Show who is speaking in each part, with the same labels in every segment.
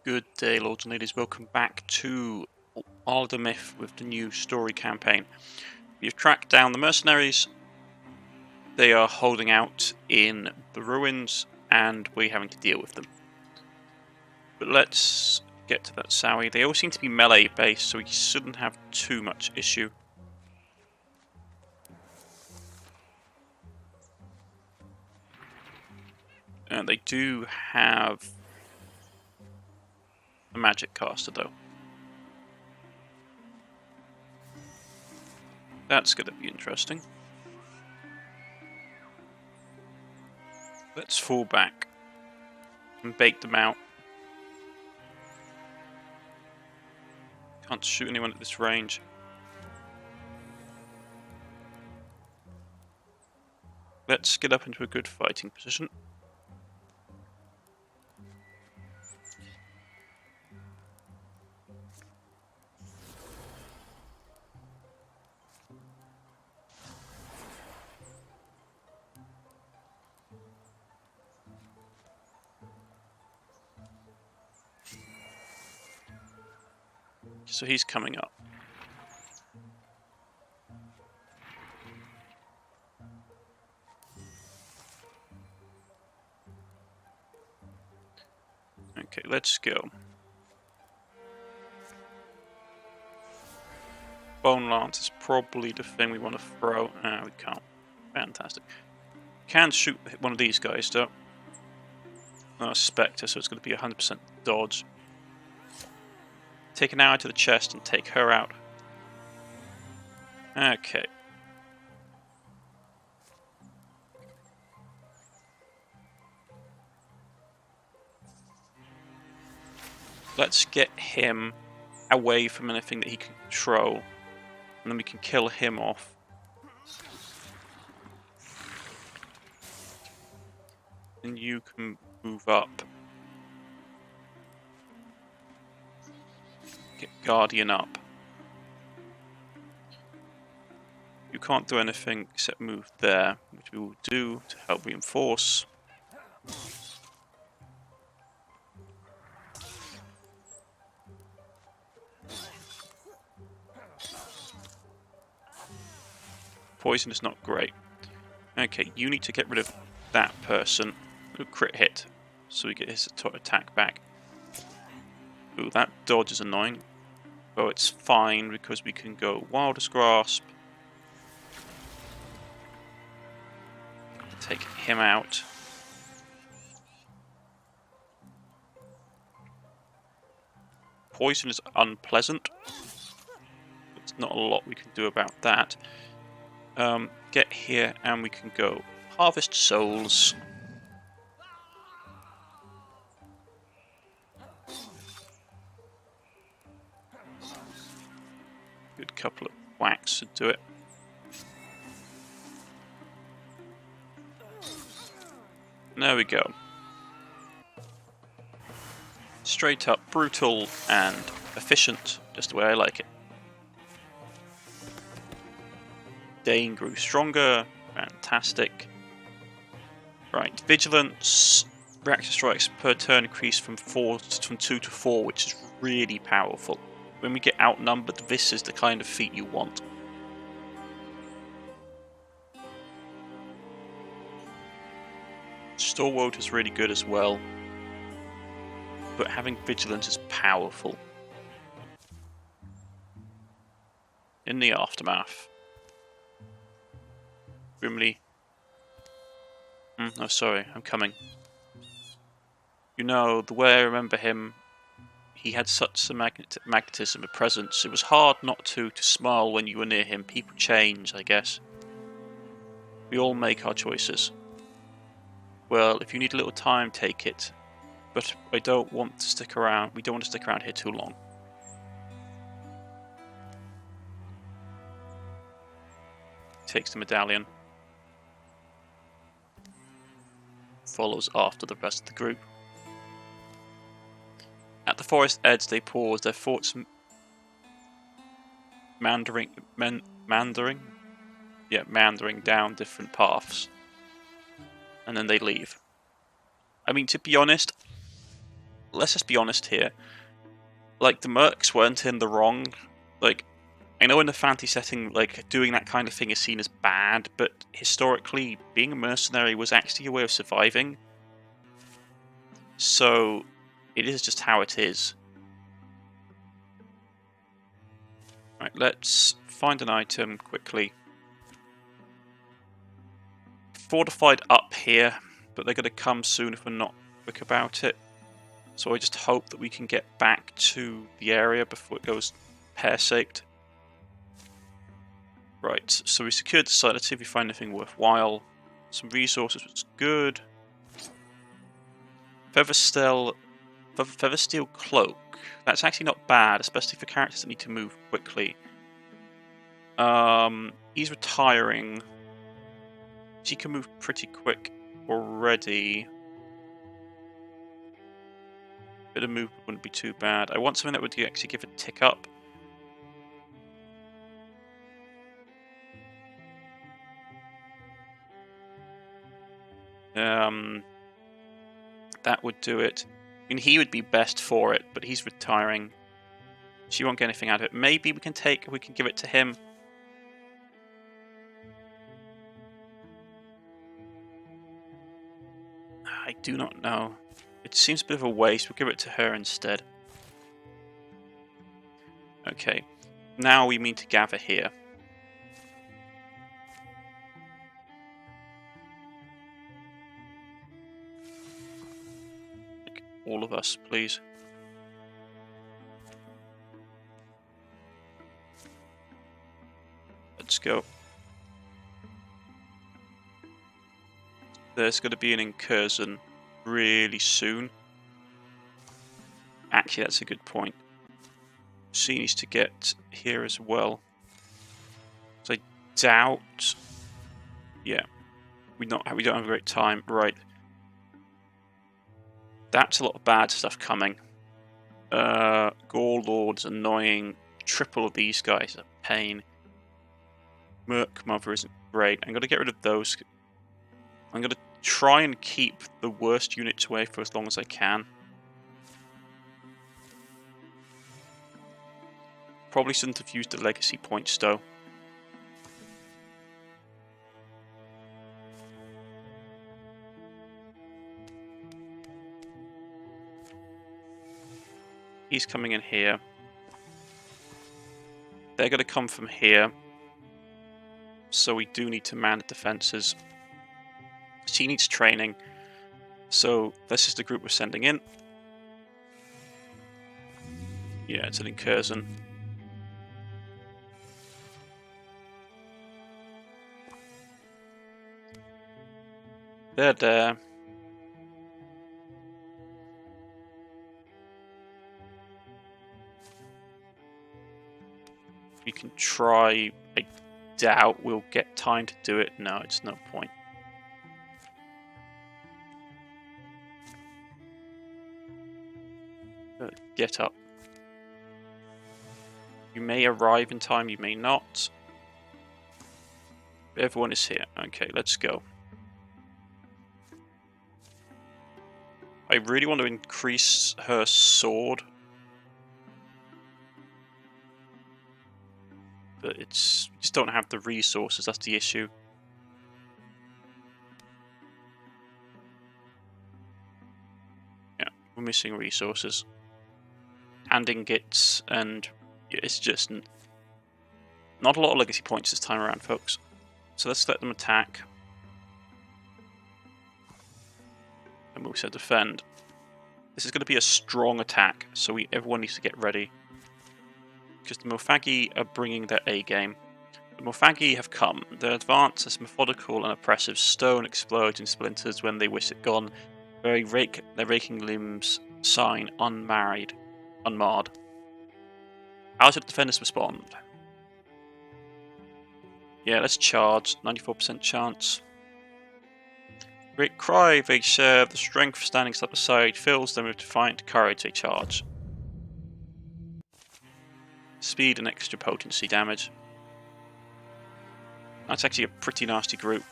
Speaker 1: Good day, lords and ladies. Welcome back to Wildermyth with the new story campaign. We've tracked down the mercenaries. They are holding out in the ruins, and we're having to deal with them. But let's get to that Sowie. They all seem to be melee based, so we shouldn't have too much issue. And they do have a magic caster, though. That's going to be interesting. Let's fall back and bait them out. Can't shoot anyone at this range. Let's get up into a good fighting position. So he's coming up. Okay, let's go. Bone Lance is probably the thing we want to throw. Ah, we can't. Fantastic. Can shoot one of these guys though. Oh, Spectre, so it's going to be 100% dodge. Take an arrow to the chest and take her out. Okay. Let's get him away from anything that he can control, and then we can kill him off. And you can move up. Get Guardian up. You can't do anything except move there, which we will do to help reinforce. Poison is not great. Okay, you need to get rid of that person who crit hit, so we get his attack back. Ooh, that dodge is annoying. But it's fine because we can go Wildest Grasp. Take him out. Poison is unpleasant. There's not a lot we can do about that. Get here and we can go Harvest Souls. Good couple of whacks to do it. There we go. Straight up brutal and efficient, just the way I like it. Dane grew stronger, fantastic. Right, Vigilance, reactor strikes per turn increased from 2 to 4, which is really powerful. When we get outnumbered, this is the kind of feat you want. Stalwart is really good as well, but having Vigilance is powerful. In the aftermath. Grimly. Oh, sorry, I'm coming. You know, the way I remember him, he had such a magnetism, a presence. It was hard not to smile when you were near him. People change, I guess. We all make our choices. Well, if you need a little time, take it. But I don't want to stick around. We don't want to stick around here too long. Takes the medallion. Follows after the rest of the group. At the forest edge, they pause, their thoughts meandering down different paths, and then they leave. I mean, to be honest, let's just be honest here. Like, the mercs weren't in the wrong. Like, I know in a fantasy setting, like, doing that kind of thing is seen as bad, but historically, being a mercenary was actually a way of surviving. So, it is just how it is. Right, let's find an item quickly. Fortified up here, but they're going to come soon if we're not quick about it. So I just hope that we can get back to the area before it goes pear-shaped. Right, so we secured the site. Let's see if we find anything worthwhile. Some resources, which is good. Feathersteel cloak. That's actually not bad, especially for characters that need to move quickly. He's retiring. She can move pretty quick already. Bit of movement wouldn't be too bad. I want something that would actually give a tick up. That would do it. I mean, he would be best for it, but he's retiring. She won't get anything out of it. Maybe we can give it to him. I do not know. It seems a bit of a waste. We'll give it to her instead. Okay. Now we mean to gather here. Like, all of us, please. Let's go. There's going to be an incursion really soon. Actually, that's a good point. She needs to get here as well. So I doubt... Yeah. We don't have a great time. Right. That's a lot of bad stuff coming. Gore Lord's annoying. Triple of these guys are a pain. Merc Mother isn't great. I'm going to get rid of those. I'm going to try and keep the worst units away for as long as I can. Probably shouldn't have used the legacy points though. He's coming in here. They're going to come from here. So we do need to man the defences. She needs training. So this is the group we're sending in. Yeah, it's an incursion. They're there. We can try. I doubt we'll get time to do it. No, it's no point. Get up. You may arrive in time, you may not. Everyone is here. Okay, let's go. I really want to increase her sword. But it's just don't have the resources, that's the issue. Yeah, we're missing resources. And ingots, and it's just not a lot of legacy points this time around, folks. So let's let them attack. And we'll also defend. This is going to be a strong attack, so everyone needs to get ready. Because the Morfagi are bringing their A-game. The Morfagi have come. Their advance is methodical and oppressive. Stone explodes in splinters when they wish it gone. Their raking limbs sign unmarred. How should the defenders respond? Yeah, let's charge. 94% chance. Great cry, they share. The strength standing side by side fills them with defiant courage. They charge. Speed and extra potency damage. That's actually a pretty nasty group.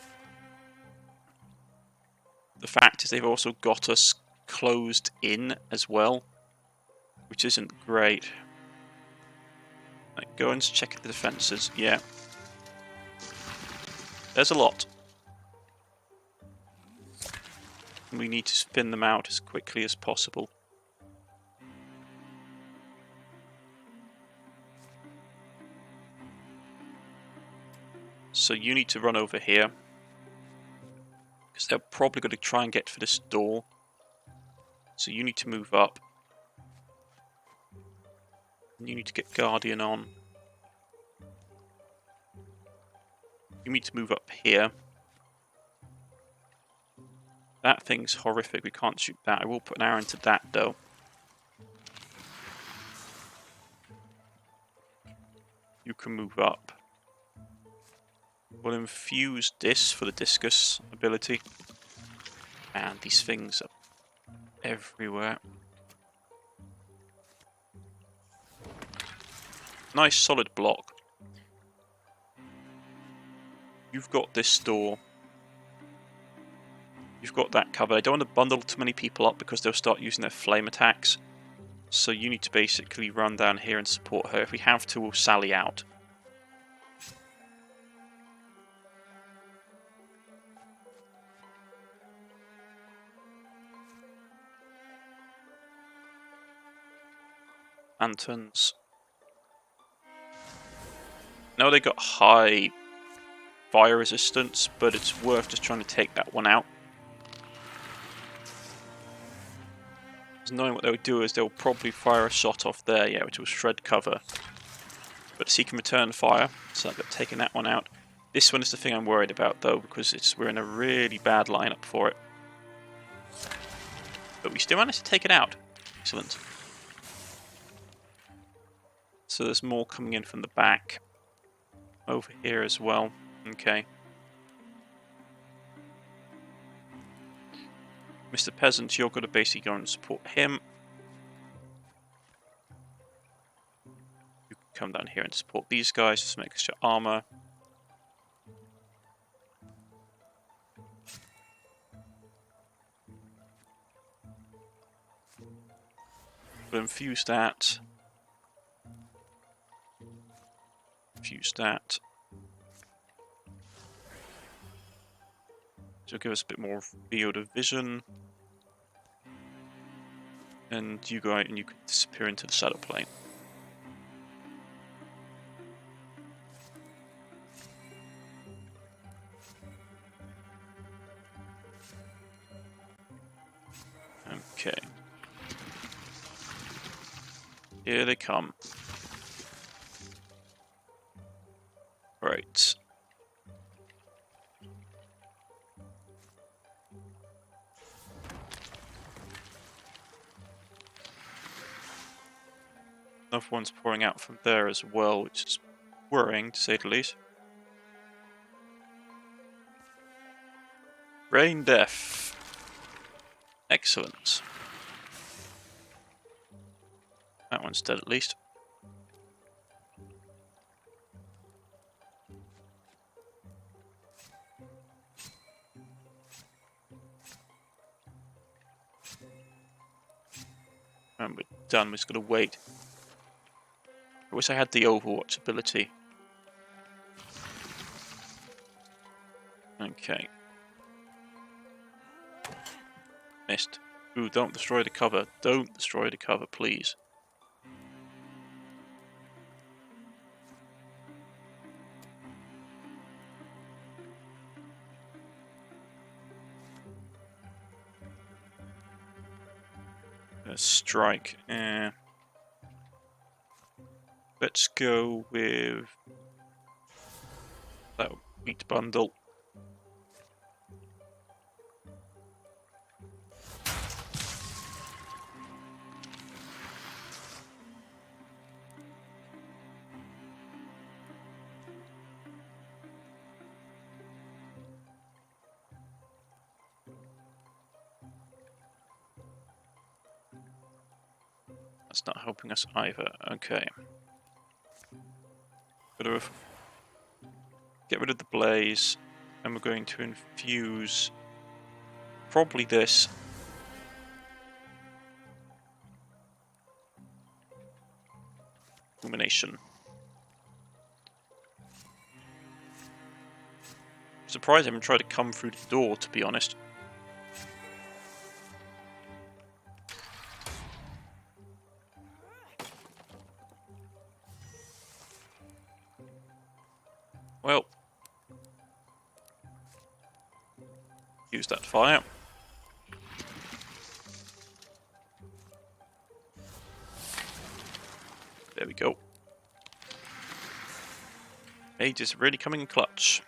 Speaker 1: The fact is they've also got us closed in as well, which isn't great. Right, go and check the defences. Yeah. There's a lot. We need to spin them out as quickly as possible. So you need to run over here, because they're probably going to try and get for this door. So you need to move up. And you need to get Guardian on. You need to move up here. That thing's horrific, we can't shoot that. I will put an arrow into that though. You can move up. We'll infuse this for the discus ability. And these things are everywhere. Nice solid block. You've got this door. You've got that covered. I don't want to bundle too many people up because they'll start using their flame attacks. So you need to basically run down here and support her. If we have to, we'll sally out. Lanterns. No, they got high fire resistance, but it's worth just trying to take that one out. Because knowing what they'll do is they'll probably fire a shot off there, yeah, which will shred cover. But he can return fire, so I've got taken that one out. This one is the thing I'm worried about though, because we're in a really bad lineup for it. But we still managed to take it out. Excellent. So there's more coming in from the back. Over here as well. Okay. Mr. Peasant, you're going to basically go and support him. You can come down here and support these guys, just some extra armor. We'll infuse that. Infuse that. So give us a bit more field of vision. And you go out and you can disappear into the saddle plane. Okay. Here they come. Right. Another one's pouring out from there as well, which is worrying to say the least. Rain Death. Excellent. That one's dead at least. And we're done, we're just going to wait. I wish I had the Overwatch ability. Okay. Missed. Ooh, don't destroy the cover. Don't destroy the cover, please. Strike. Let's go with that wheat bundle. That's not helping us either. Okay. Get rid of the blaze, and we're going to infuse probably this. illumination. Surprised I haven't tried to come through the door, to be honest. Well, use that fire. There we go. Mage is really coming in clutch.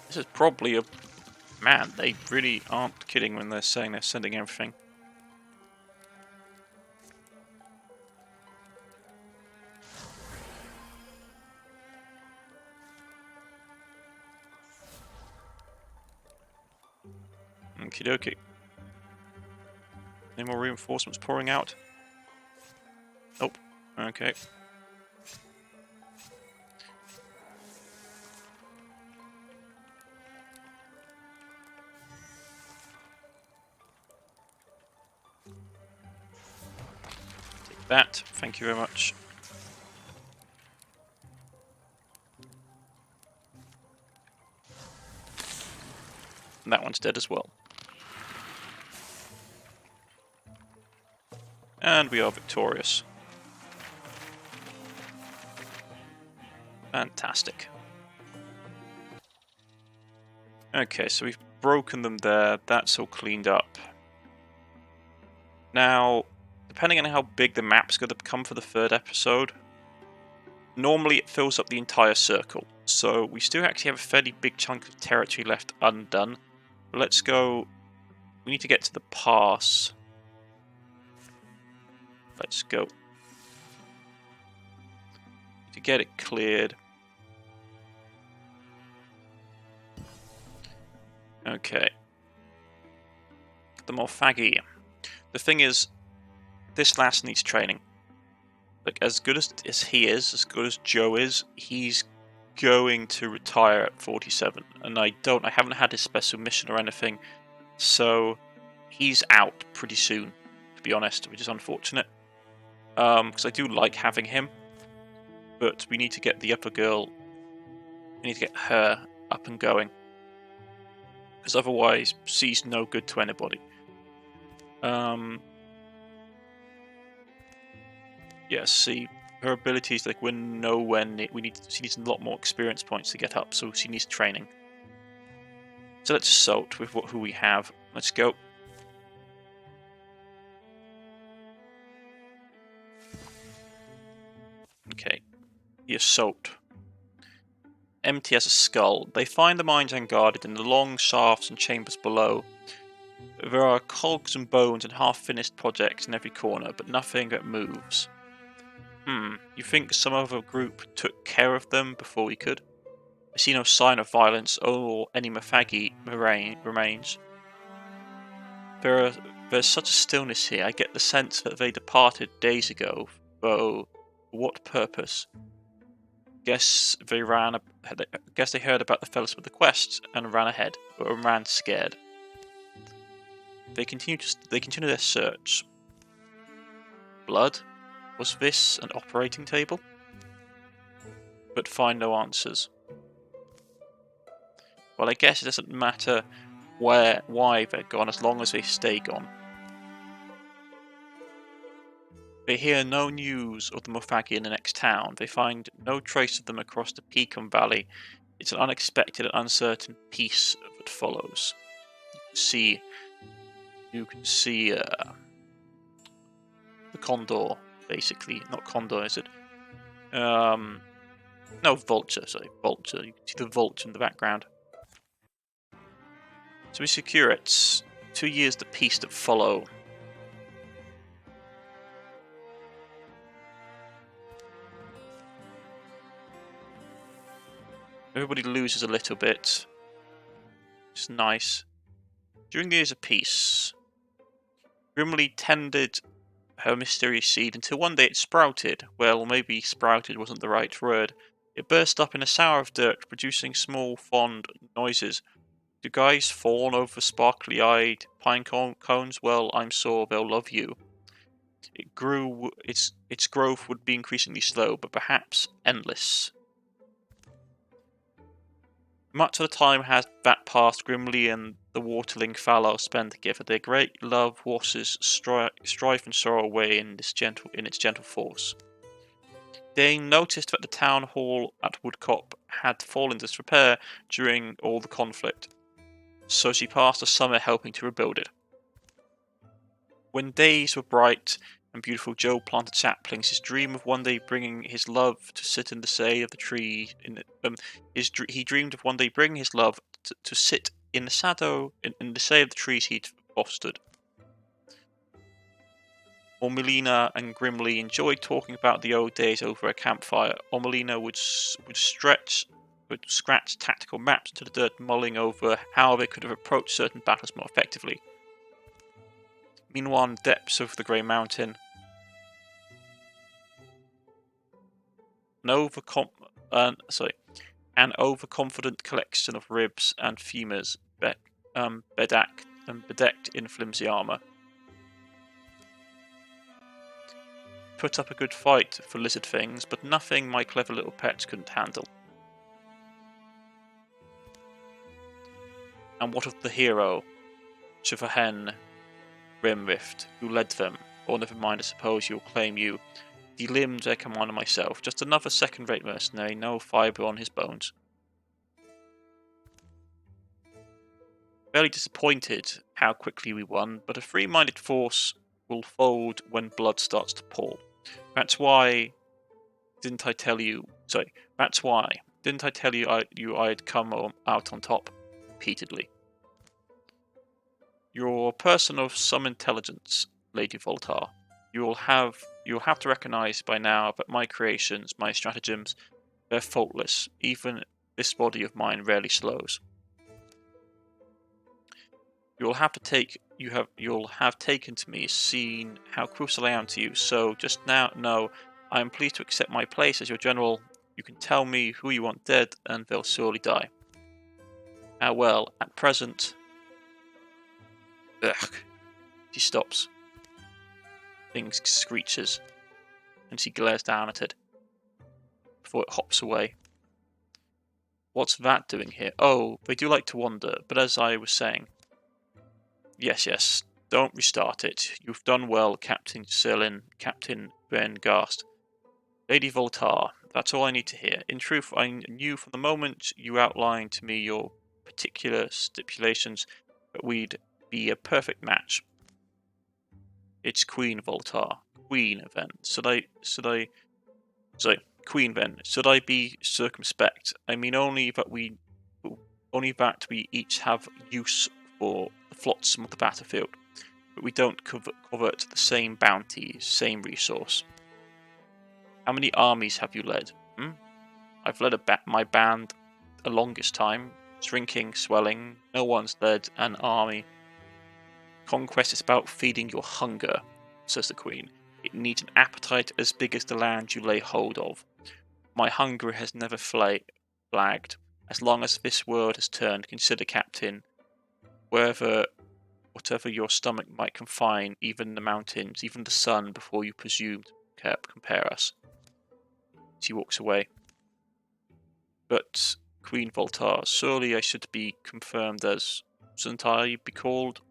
Speaker 1: This is probably a... Man, they really aren't kidding when they're saying they're sending everything. Okie dokie. Any more reinforcements pouring out? Nope. Okay. Take that. Thank you very much. And that one's dead as well. And we are victorious. Fantastic. Okay, so we've broken them there. That's all cleaned up. Now, depending on how big the map's going to become for the third episode, normally it fills up the entire circle. So we still actually have a fairly big chunk of territory left undone. Let's go... We need to get to the pass. Let's go. To get it cleared. Okay. The Morfaggi. The thing is, this lass needs training. Like, as good as he is, as good as Joe is, he's going to retire at 47. And I haven't had his special mission or anything. So, he's out pretty soon, to be honest, which is unfortunate. Because I do like having him. But we need to get the upper girl, we need to get her up and going. Because otherwise, she's no good to anybody. Yeah, see, her abilities, like, we're nowhere near, she needs a lot more experience points to get up, so she needs training. So let's assault with who we have. Let's go. Okay, the assault. Empty as a skull. They find the mines unguarded in the long shafts and chambers below. There are cogs and bones and half-finished projects in every corner, but nothing that moves. You think some other group took care of them before we could? I see no sign of violence or any Morfaggi remains. There's such a stillness here. I get the sense that they departed days ago, though for what purpose? Guess they heard about the fellows with the quest and ran ahead, or ran scared. They continue their search. Blood? Was this an operating table? But find no answers. Well, I guess it doesn't matter why they're gone as long as they stay gone. They hear no news of the Morfaggi in the next town. They find no trace of them across the Pecan Valley. It's an unexpected and uncertain peace that follows. You can see the condor, basically. Not condor, is it? No, vulture, sorry. Vulture. You can see the vulture in the background. So we secure it. 2 years the peace that follow. Everybody loses a little bit. It's nice. During the years of peace, Grimly tended her mysterious seed until one day it sprouted. Well, maybe sprouted wasn't the right word. It burst up in a sour of dirt, producing small, fond noises. Do guys fawn over sparkly-eyed pine cones? Well, I'm sure they'll love you. It grew. Its growth would be increasingly slow, but perhaps endless. Much of the time has that passed grimly and the waterling fallow spend together. Their great love washes strife and sorrow away in its gentle force. Dane noticed that the town hall at Woodcop had fallen into disrepair during all the conflict, so she passed the summer helping to rebuild it. When days were bright and beautiful, Joe planted saplings. His dream of one day bringing his love to sit in the shade of the tree. He dreamed of one day bringing his love to sit in the shadow in the shade of the trees he'd fostered. Ormelina and Grimly enjoyed talking about the old days over a campfire. Ormelina would scratch tactical maps into the dirt, mulling over how they could have approached certain battles more effectively. Meanwhile, in the depths of the Grey Mountain, an overconfident collection of ribs and femurs bedecked in flimsy armour put up a good fight for lizard things, but nothing my clever little pets couldn't handle. And what of the hero, Shivahen Rimrift, who led them? Or never mind, I suppose you'll claim you delimbed their commander myself. Just another second-rate mercenary, no fibre on his bones. Fairly disappointed how quickly we won, but a free-minded force will fold when blood starts to pour. That's why didn't I tell you I'd come out on top repeatedly. You're a person of some intelligence, Lady Voltar. You'll have to recognize by now that my creations, my stratagems, they're faultless. Even this body of mine rarely slows. You'll have taken to me, seen how crucial I am to you. So just now, no, I am pleased to accept my place as your general. You can tell me who you want dead, and they'll surely die. Well, at present. Ugh. She stops. Things screeches, and she glares down at it before it hops away. What's that doing here? Oh, they do like to wander, but as I was saying. Yes, don't restart it. You've done well, Captain Serlin, Captain Brengast. Lady Voltar, that's all I need to hear. In truth, I knew from the moment you outlined to me your particular stipulations that we'd be a perfect match. It's Queen Voltar. Queen, then. Queen, then. Should I be circumspect? I mean only that we each have use for the flotsam of the battlefield, but we don't covet the same bounties, same resource. How many armies have you led? I've led my band the longest time, shrinking, swelling. No one's led an army. Conquest is about feeding your hunger, says the Queen. It needs an appetite as big as the land you lay hold of. My hunger has never flagged. As long as this world has turned, consider, Captain, whatever your stomach might confine, even the mountains, even the sun, before you presume to compare us. She walks away. But, Queen Voltar, surely I should be confirmed as, shouldn't I be called?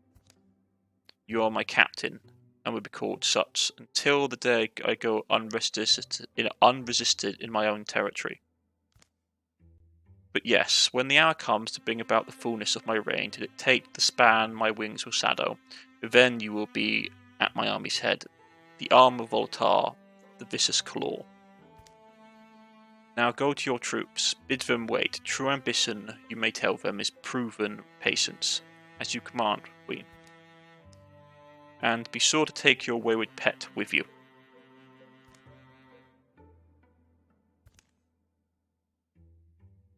Speaker 1: You are my captain, and will be called such, until the day I go unresisted in my own territory. But yes, when the hour comes to bring about the fullness of my reign, to dictate the span my wings will shadow, then you will be at my army's head, the arm of Voltar, the vicious claw. Now go to your troops, bid them wait. True ambition, you may tell them, is proven patience, as you command, Queen. And be sure to take your wayward pet with you.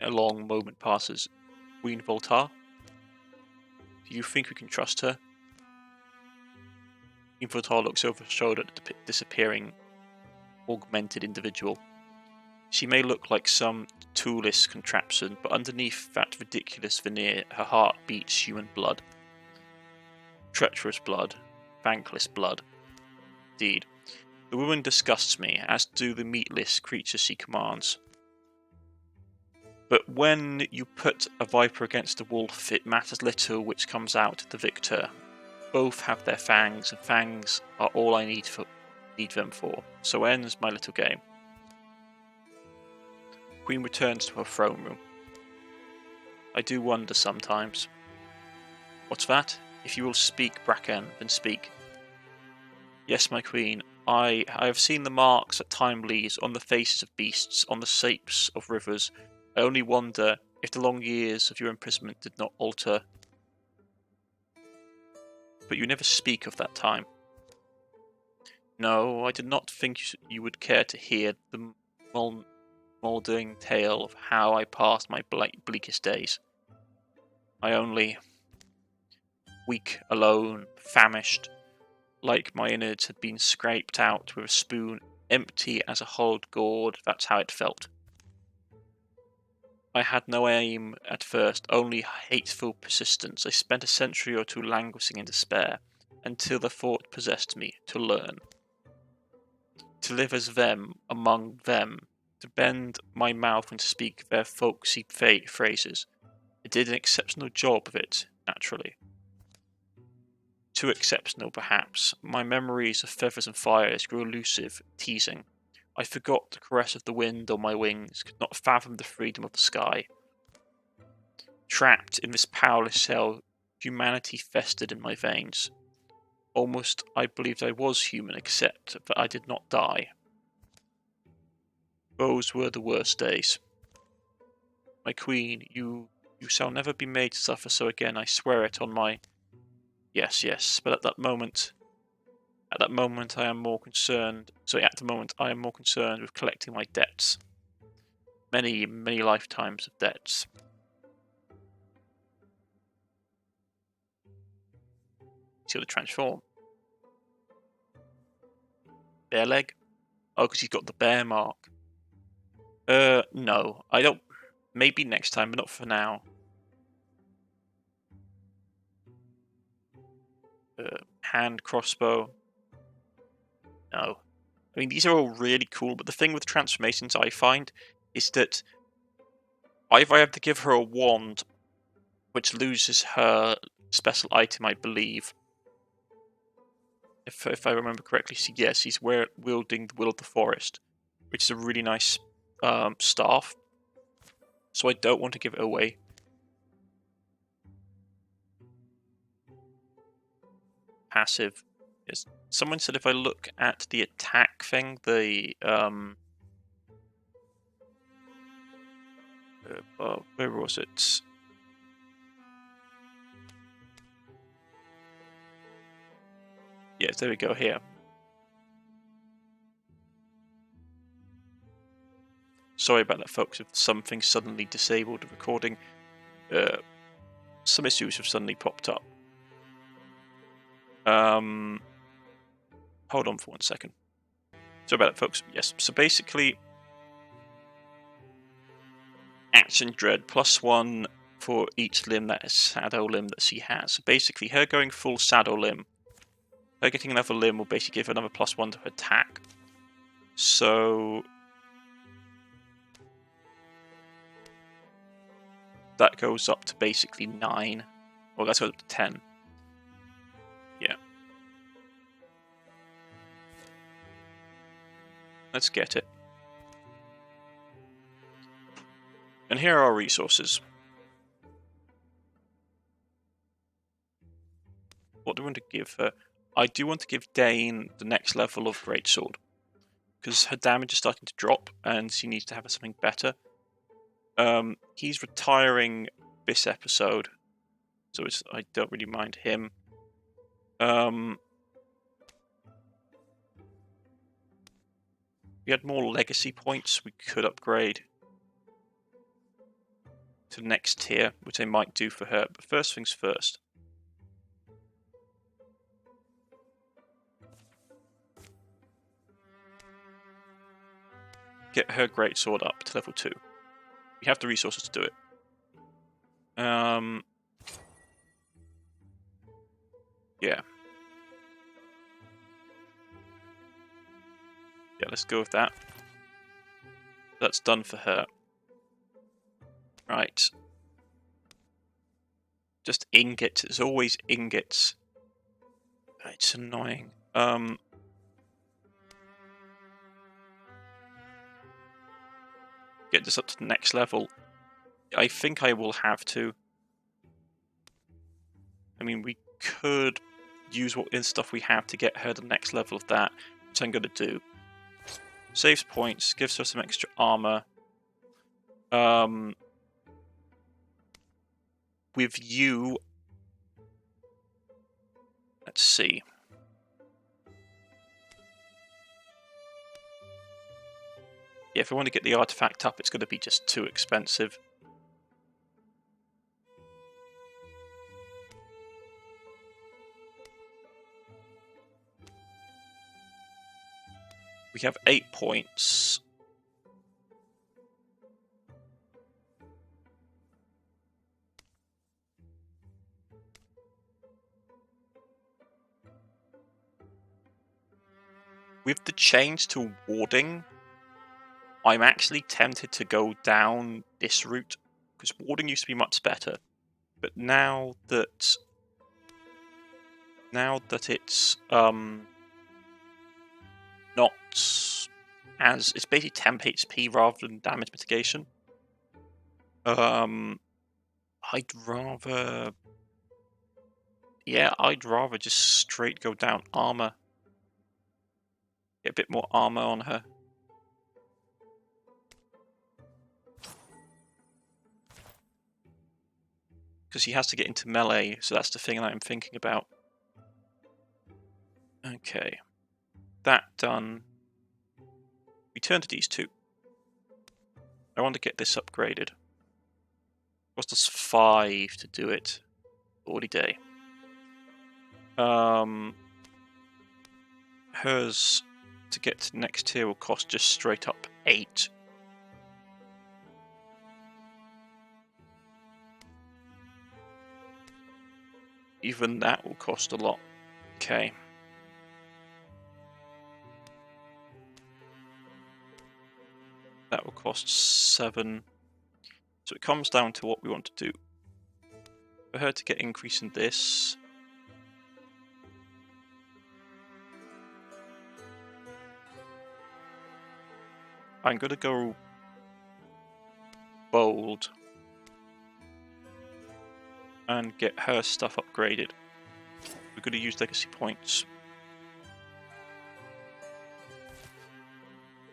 Speaker 1: A long moment passes. Queen Voltar? Do you think we can trust her? Invotar looks over her shoulder at the disappearing, augmented individual. She may look like some toolless contraption, but underneath that ridiculous veneer, her heart beats human blood. Treacherous blood. Thankless blood. Indeed. The woman disgusts me, as do the meatless creatures she commands. But when you put a viper against a wolf, it matters little which comes out the victor. Both have their fangs, and fangs are all I need them for. So ends my little game. Queen returns to her throne room. I do wonder sometimes. What's that? If you will speak, Bracken, then speak. Yes, my queen, I have seen the marks that time leaves on the faces of beasts, on the shapes of rivers. I only wonder if the long years of your imprisonment did not alter. But you never speak of that time. No, I did not think you would care to hear the mouldering tale of how I passed my bleakest days. I only... weak, alone, famished, like my innards had been scraped out with a spoon, empty as a hollowed gourd, that's how it felt. I had no aim at first, only hateful persistence. I spent a century or two languishing in despair, until the thought possessed me, to learn. To live as them, among them, to bend my mouth and speak their folksy phrases. I did an exceptional job of it, naturally. Too exceptional, perhaps. My memories of feathers and fires grew elusive, teasing. I forgot the caress of the wind on my wings, could not fathom the freedom of the sky. Trapped in this powerless cell, humanity festered in my veins. Almost I believed I was human, except that I did not die. Those were the worst days. My queen, you shall never be made to suffer so again, I swear it on my... Yes, but at the moment I am more concerned with collecting my debts. Many, many lifetimes of debts. He's got to transform. Bear leg? Oh, because he's got the bear mark. No. I don't... Maybe next time, but not for now. Hand crossbow. No. I mean, these are all really cool, but the thing with transformations I find is that either I have to give her a wand, which loses her special item, I believe. If I remember correctly, he's wielding the Will of the Forest, which is a really nice staff. So I don't want to give it away. Passive. Yes. Someone said if I look at the attack thing, the where was it? Yes, there we go, here. Sorry about that, folks, if something suddenly disabled the recording. Some issues have suddenly popped up. Hold on for 1 second. Sorry about that, folks. Yes, so basically... Action Dread, +1 for each limb that is Shadow limb that she has. So basically, her going full Shadow limb, her getting another limb will basically give her another +1 to her attack. So... that goes up to basically 9. Well, that goes up to 10. Yeah. Let's get it. And here are our resources. What do I want to give her? I do want to give Dane the next level of Greatsword, because her damage is starting to drop and she needs to have something better. He's retiring this episode, so I don't really mind him. We had more legacy points we could upgrade to the next tier, which I might do for her. But first things first. get her greatsword up to level 2. We have the resources to do it. Yeah. Yeah, let's go with that. That's done for her. Right. Just ingots. It's always ingots. It's annoying. Get this up to the next level. I think I will have to. I mean, we could use what stuff we have to get her the next level of that, which I'm going to do. Saves points, gives her some extra armor. With you, let's see. Yeah, if I want to get the artifact up, it's going to be just too expensive. We have 8 points. With the change to warding, I'm actually tempted to go down this route, because warding used to be much better. But now that it's not as, it's basically temp HP rather than damage mitigation. I'd rather just straight go down armor. Get a bit more armor on her. Because he has to get into melee, so that's the thing that I'm thinking about. Okay. That done. We turn to these two. I want to get this upgraded. Cost us 5 to do it. PaulyD. Hers to get to next tier will cost just straight up 8. Even that will cost a lot. Okay. That will cost 7. So it comes down to what we want to do. For her to get increase in this. I'm going to go bold. And get her stuff upgraded. We're going to use legacy points.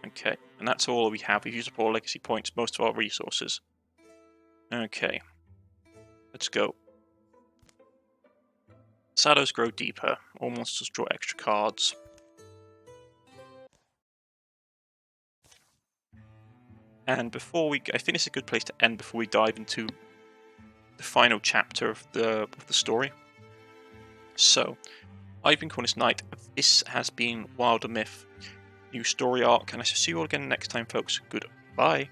Speaker 1: Okay, and that's all we have. We've used up all legacy points, most of our resources. Okay, let's go. Shadows grow deeper. All monsters draw extra cards. And before we, I think it's a good place to end before we dive into the final chapter of the story. So, I've been Cornish-knight. This has been Wildermyth, new story arc, and I shall see you all again next time, folks. Goodbye.